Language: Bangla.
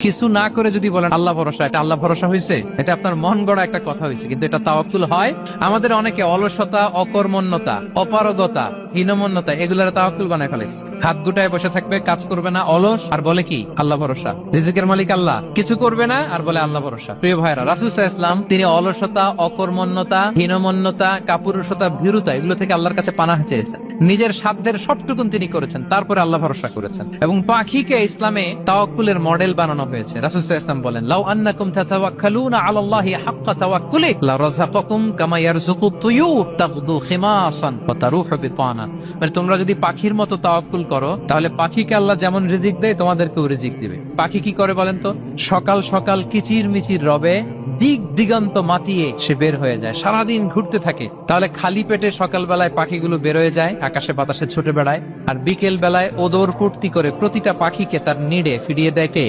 কিছু না করে যদি বলেন আল্লাহ ভরসা, এটা আল্লাহ ভরসা হয়েছে? এটা আপনার মন গড়া একটা কথা হয়েছে, কিন্তু এটা তাওয়াক্কুল হয়? আমাদের অনেকে অলসতা, অকর্মণ্যতা, অপারগতা, হীনমন্যতা এগুলার তাওয়াক্কুল বানায় ফেলেছে। হাত গুটায় বসে থাকবে, কাজ করবে না, অলস, আর বলে কি আল্লাহ ভরসা। রিজিকের মালিক আল্লাহ, কিছু করবে না আর বলে আল্লাহ ভরসা। প্রিয় ভাইরা, রাসূল সাল্লাল্লাহু আলাইহি ওয়াসাল্লাম তিনি অলসতা, অকর্মণ্যতা, হীনমন্যতা, কাপুরুষতা, ভীরুতা এগুলো থেকে আল্লাহর কাছে পানাহ চেয়েছেন। নিজের সাধ্যের সবটুকুন তিনি করেছেন, তারপরে আল্লাহ ভরসা করেছেন। এবং পাখিকে ইসলামে তাওয়াক্কুলের মডেল বানানো হয়েছে। রাসূল সাল্লাল্লাহু আলাইহি ওয়াসাল্লাম বলেন, লাউ আন্নাকুম তাতাওয়াক্কালুনা আলাল্লাহি হাক্কা তাওয়াক্কুলি লারাযাকাকুম কামা ইয়ারযুকুত তুয়ুর তাগদু খিমাসান ওয়া তারুহু বিতানা। মানে তোমরা যদি পাখির মতো তাওয়াক্কুল করো, তাহলে পাখিকে আল্লাহ যেমন রিজিক দেয় তোমাদেরকেও রিজিক দিবে। পাখি কি করে বলেন তো? সকাল সকাল কিচির মিচির রবে দিক দিগন্ত মাতিয়ে সে বের হয়ে যায়, সারাদিন ঘুরতে থাকে। তাহলে খালি পেটে সকাল বেলায় পাখিগুলো বের হয়ে যায়, আকাশে বাতাসে ছুটে বেড়ায়, আর বিকেল বেলায় ওদর ফুর্তি করে প্রতিটা পাখিকে তার নিড়ে ফিরিয়ে দেয় কে?